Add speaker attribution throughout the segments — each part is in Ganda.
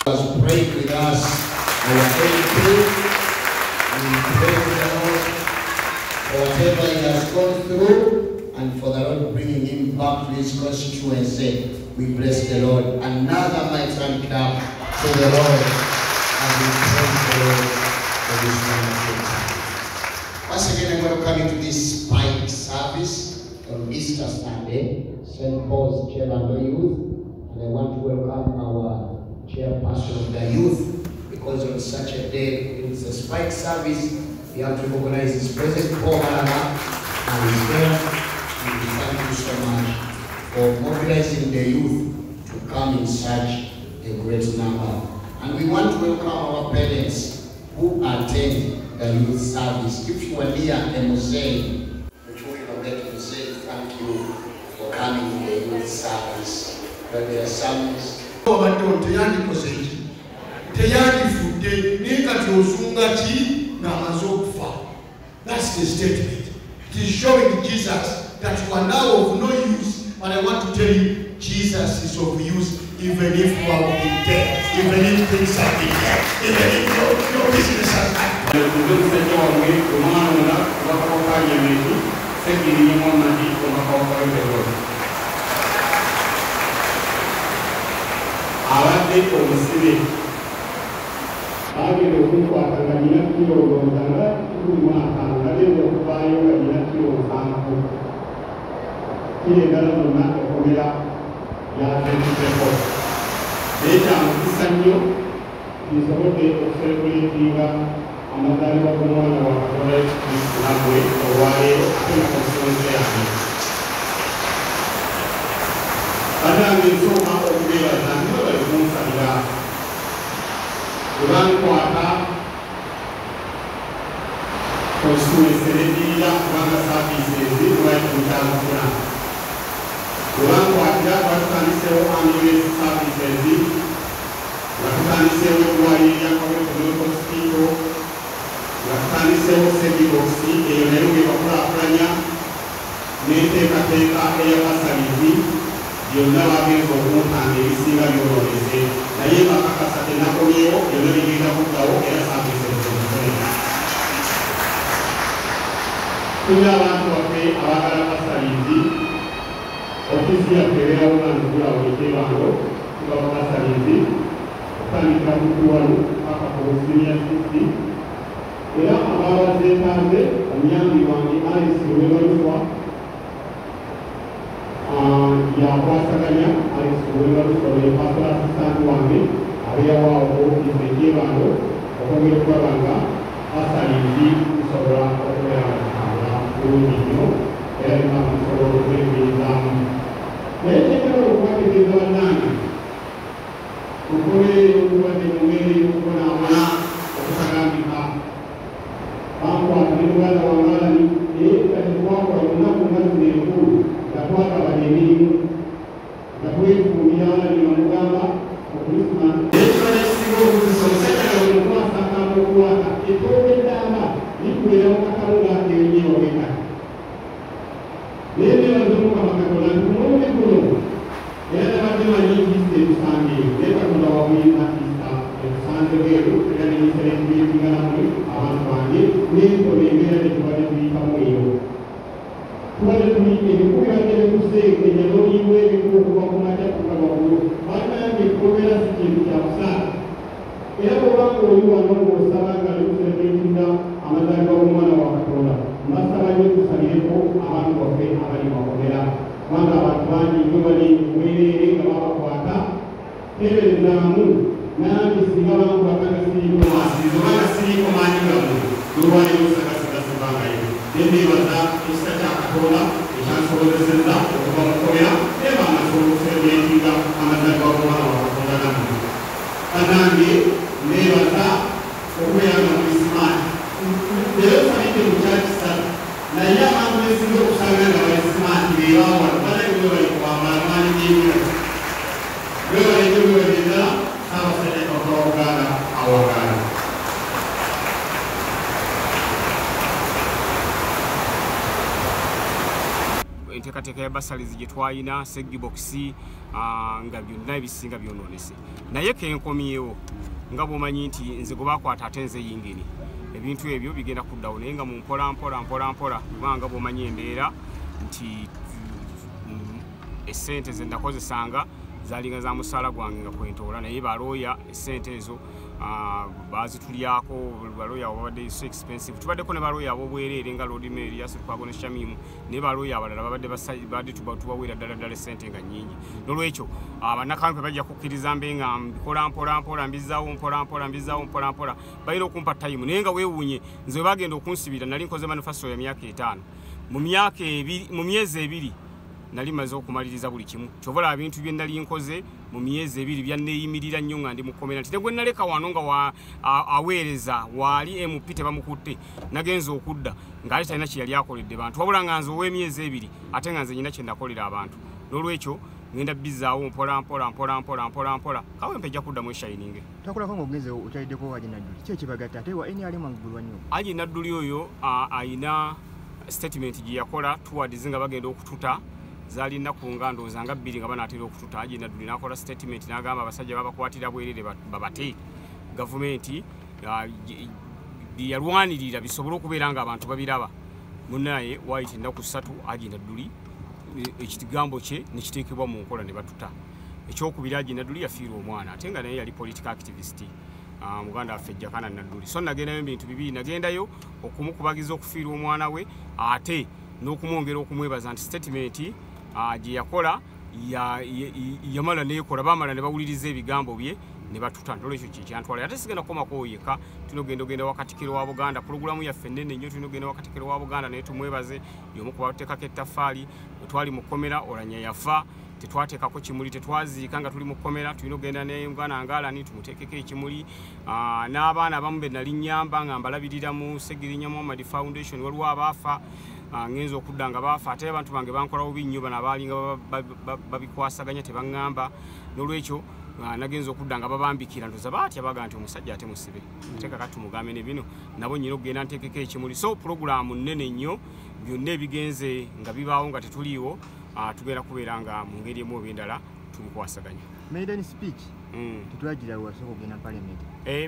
Speaker 1: has prayed with us. Our faith, we pray to the Lord for whatever he has gone through and for the Lord bringing him back to his constituency. We bless the Lord. Another mighty hand clap to the Lord as we praise the Lord for this wonderful time. Once again, I welcome you to this Spike service on Easter Sunday, St. Paul's Chairman Youth, and I want to welcome our chairperson of the youth, because on such a day, it's a Spike service, we have to recognize his presence, Paul Malama, and his there. And we thank you so much for mobilizing the youth to come in such a great number. And we want to welcome our parents who attend the youth service. If you are near a museum, the children of that will say thank you for coming to the youth service. But there are some that's the statement. It is showing Jesus that you are now of no use, and I want to tell you, Jesus is of use even if you are dead, even if things are dead, even if your business has died.
Speaker 2: enteekateeka ya basalizi gye twalina segiboxi nga byonna ebisinga byonoonese naye kenkomyewo nga bw'omanyi nti nze gwe bakwata ate nze yingini ebintu ebyo bigenda kuddawo naye nga mu mpola kubanga bw'omanyi embeera nti essente ze nakozesanga zalinga za musaala gwange nga kwentoola naye balooya essente ezo bazitulyako balooya babadde so expensive tubaddeko ne balooya ab'obwereere nga Lord Mary Yasukwago ne Shamimu naye balooya abalala babadde tubaweera ddala essente nga nnyingi n'olwekyo bannakampe bajja kukkiriza mbe nga mbikola mpola mbizaawo mpola balina okumpa tayimu naye nga weewuunye nze bwe bagenda okunsibira nali nkoze manifesto ya myaka 5 mu myezi 2 nali maze okumaliriza buli kimu kyobola ebintu bye nali nkoze mu myezi 2 byanneeyimirira nnyo nga ndi mukomera nti negwe naleka wano nga aweereza waali MP tebamukutte nagenza okudda ng'ali talina kye yali akoledde bantu wabula nga nze ow'emyezi 2 ate nga nze nyina kye nakolera abantu n'olwekyo ngenda bizaawo mpola kawempe ejja kuddamu eshayininge
Speaker 3: takolako ng'ogenze otaliddeko Haji Nadduli ki ekibagatta ate wa NRM angulwa nnyo
Speaker 2: Haji Nadduli oyo ayina statement gye yakola towards nga bagenda okututa zali nnaku nga ndowooza nga 2 nga banaatera okututa Haji Nadduli n'akola statement n'agamba abasajja babakwatira bwerere babate gavumenti yalwanirira bisobole okubeera nga abantu babiraba munnaye waayita ennaku 3 Haji Nadduli ekigambo kye nekiteekebwa mu nkola ne batuta ekyokubiri Haji Nadduli yafiirwa omwana ate nga naye yali political activist muganda waffe Jakana Nadduli so nagendayo ebintu bibiri nagendayo okumukubagiza okufiirwa omwana we ate n'okumwongera okumwebaza nti statement gye yakola yamala neekola bamala ne bawuliriza ebigambo bye ne batuta olwekyo kyekyantwala ate sigenda kukomako yekka tulina ogenda wakatikiro wa Buganda pulogulamu yaffe nnene nnyo tulina ogenda wakatikiro wa Buganda naye tumwebaze y'omu ku bateekako ettaffaali bwe twali mu kkomera Olanya yafa tetwateekako kimuli tetwaziika nga tuli mu kkomera tulina ogenda ne Muganda Ngalani tumuteekeko ekimuli n'abaana abamu be nali nnyamba nga mbalabirira mu Ssegirinya Muhammad Foundation waliwo abaafa ngenza okudda nga baafa ate abantu bange bankola bubi nnyo bano abaalinga babikwasaganya tebaŋŋamba n'olwekyo nagenza okudda nga babambikira ndoza batya baga nti omusajja ate musibe teeka kati tumugambe ne bino nabo nyina okugenda nteekeko ekimuli so pulogulaamu nnene nnyo byonna ebigenze nga bibaawo nga tetuliiwo tugenda kubeera nga mu ngeri emu oba endala tubikwasaganya
Speaker 3: maiden speech tetwagira wasooka okugenda parliament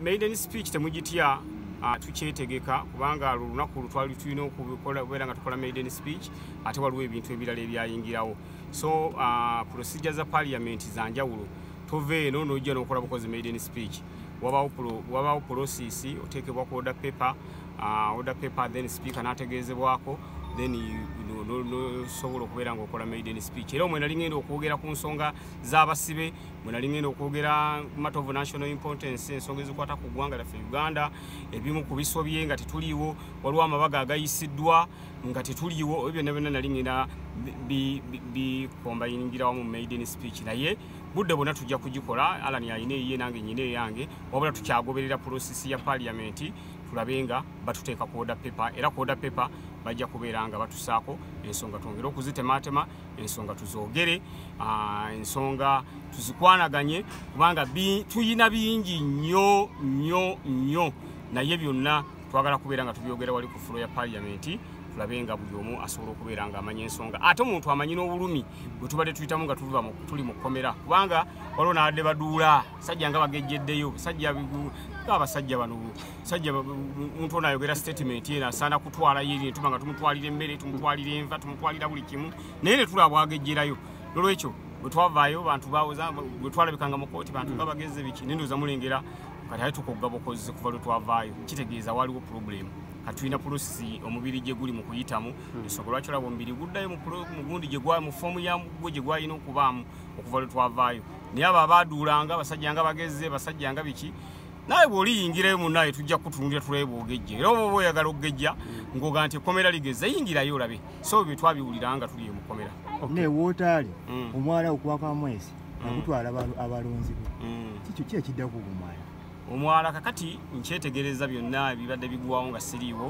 Speaker 2: maiden speech temugitya tukyetegeka kubanga olunaku lutwali tulina okubeera nga tukola maiden speech ate waliwo ebintu ebirala ebyayingirawo so procedure za parliament za njawulo tove eno n'ojja n'okola bukozi maiden speech wabaawo process oteekebwa ku order paper then speaker n'ategeezebwako then nosobola okubeera ng'okola maiden speech era omwe nali ngenda okwogera ku nsonga z'abasibe mwe nali ngenda okwogera matter of national importance ensonga ezikwata ku ggwanga lyaffe Uganda ebimu ku bisobye nga tetuliiwo waliwo amabaga agayisiddwa nga tetuliiwo ebyo byonna byonna nali ngenda bikombayingira wamu mu maiden speech naye budde bwonna tujja kugikola Alani ayina eyiye nange nyina eyange wabula tukyagoberera process ya parliament tulabe nga batuteeka ku order paper era ku order paper bajja kubeera nga batusaako ensonga twongere okuzitematema ensonga tuzoogere ensonga tuzikwanaganye kubanga tuyina bingi nnyo naye byonna twagala kubeera nga tubyogera wali ku fulo ya parliament tulabe nga buli omu asobola okubeera nga amanya ensonga ate omuntu amanyi n'obulumi bwe tubadde tuyitamu nga tuli mu kkomera kubanga waliwo n'abadde baduula sajja nga bagejjeddeyo abasajja bano omuntu ono ayogera statement yena asaana kutwala yeri tuba nga tumutwalira emmere tumutwalira enva tumutwalira buli kimu naye ne tulaba bwagejjerayo n'olwekyo bwe twavaayo bantu bawoza bwe twalabikanga mu kooti bantu nga bagezze biki nendoza mulengera kati ate tukugga bukozi kuva lwe twavaayo kitegeeza waliwo problemu katulina polosi omubiri gye guli mu kuyitamu ensonga lwaki olaba omubiri guddayo mugundi mu foomu yagwo gye gwalina okubaamu okuva lwe twavaayo naye abo abaaduulanga basajja nga bagezze basajja nga biki naye bw'oliyingirayo munnaye tujja kutunuulira tulabe bw'ogejja era oba oyagala okugejja ng'oga nti ekkomera ligezza yingirayo olabe so bye twabiwulira nga tuli mu kkomera
Speaker 3: ne wootaali omwala okuwaka amwezi nakutwala abalonzi be ki ekiddaku omwala
Speaker 2: omwala kakati nkyetegereza byonna ebibadde bigwawo nga siriiwo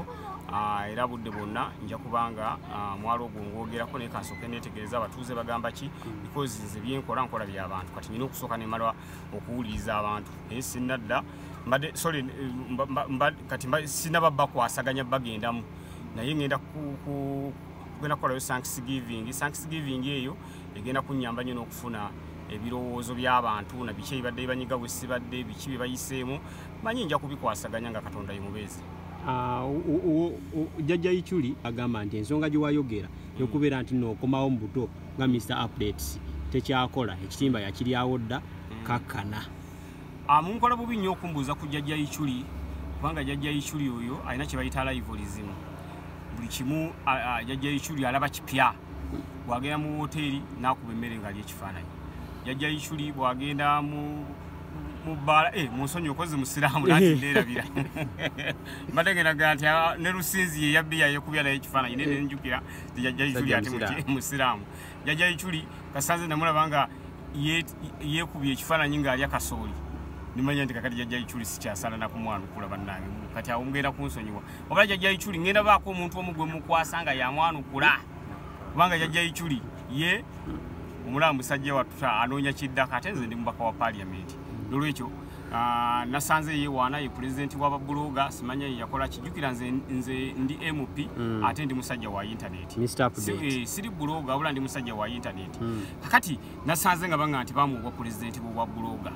Speaker 2: era budde bwonna nja kubanga mwalo ogwo ngwogerako naye kansooke neetegereza abatuuze bagamba ki because nze byenkola nkola by'abantu kati nina okusooka nemala okuwuliriza abantu naye sinnadda kati sinaba bakwasaganya bagendamu naye ngenda tugenda kukolayo Thanksgiving eyo egenda kunnyamba nnyo n'okufuna ebirowoozo by'abantu na biki ebibadde bibanyiga bwe sibadde biki bye bayiseemu manyi nja kubikwasaganya nga Katonda ye mubeezi.
Speaker 4: Jjajja Ichuli agamba nti ensonga gye wayogera yokubeera nti nookomawo mu buto nga Mr. Updates tekyakola ekitimba yakiryawo dda kakkana.
Speaker 2: Munkola bubi nnyo okumbuuza ku Jjajja Ichuli kubanga Jjajja Ichuli oyo alina kye bayita livelism. Buli kimu Jjajja Ichuli alaba kipya. Bw'agenda mu woteeri n'akuba emmere ng'ali ekifaananyi. Jjajja Ichuli bw'agenda mu bala munsonyi okozi musiraamu nati nderabira. Mbadde ngenda nti ne Lusinzi ye yabbi yekubya naye ekifaananyi ne njukira Jjajja Ichuli ate musiraamu. Jjajja Ichuli kasanze namulaba nga yeekubye ekifaananyi ng'ali akasooli. Nimanya nti kakati Jjajja Ichuli sikyasala na kumwanukula bannange. Kati awo mugenda kunsonyiwa. Wabula Jjajja Ichuli ngenda baako omuntu omu gwe mukwasa nga yamwanukula. Kubanga Jjajja Ichuli ye omulamu musajja watuta anoonya kiddako ate nze ndi mubaka wa Parliament. Olwekyo nasanze yewaana ye pulezidenti w'ababuloga simanya ye yakola kijjukira nze ndi MP ate ndi musajja wa internet. Siri buloga wabula ndi musajja wa internet. Kakati nasanze nga banga nti bamuwa pulezidenti bwa buloga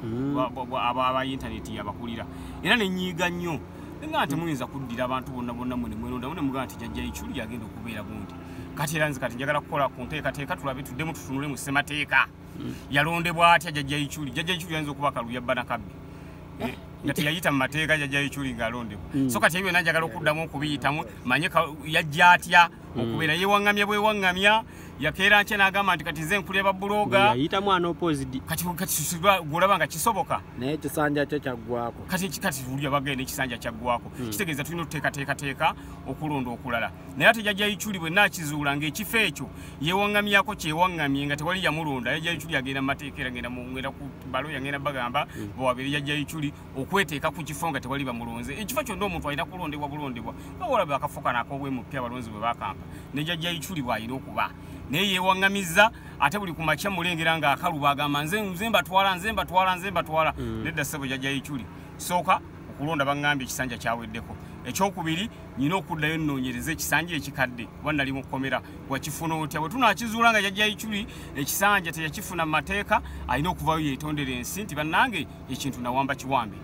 Speaker 2: aba internet yabakulira. Era ne nyiiga nnyo nga nti muyinza kuddira abantu bonna mwe mwelonda mwe mugaa nti Jjajja Ichuli yagenda okubeera bunti. Kati era nze kati njagala kukola ku nteekateeka tulabe tuddemu tutunule mu ssemateeka. Yalondebwa atya Jjajja Ichuli? Jjajja Ichuli yayinza okuba kaluyabba na kabbi. Nga teyayita mu mateeka Jjajja Ichuli ng'alondebwa. So kati ebyo njagala okuddamu okubiyitamu manye yajja atya okubeera yewaŋŋamya bwewaŋŋamya yakeera nkye n'agamba nti kati nze nkulya babuloga.
Speaker 4: Yayita mwana opposite.
Speaker 2: Kati gwolaba nga kisoboka.
Speaker 5: Naye ekisanja kye kyaggwako.
Speaker 2: Kati uli abagenda ekisanja kyaggwako. Kitegeeza tulina okuteekateeka okulonda okulala. Naye ate Jjajja Ichuli bwe naakizuula ng'ekifo ekyo yewaŋŋamyako kyewaŋŋamye nga tewali yamulonda. Jjajja Ichuli agenda mu mateeka era ngenda ku balo yagenda bagamba bw'abeera Jjajja Ichuli okweteeka ku kifo nga tewali bamulonze. Ekifo kyonna omuntu alina kulondebwa bulondebwa. Nga olaba akafo kano ak'obwemupya abalonzi bwe bakampa. Ne Jjajja Ichuli bw'alina okuba. Naye yewaŋŋamizza ate buli ku makya mulengera ng'akaluba agamba nze mbatwala. Nedda ssebo Jjajja Ichuli. Sooka okulonda baŋŋambye ekisanja kyaweddeko. Ekyokubiri nyina okuddayo nnoonyereza ekisanja ekikadde kuba nali mu kkomera wakifuna otya. Bwe tunaakizuula nga Jjajja Ichuli ekisanja teyakifuna mu mateeka alina okuvayo yeetondera ensi nti bannange ekintu nawamba kiwambe.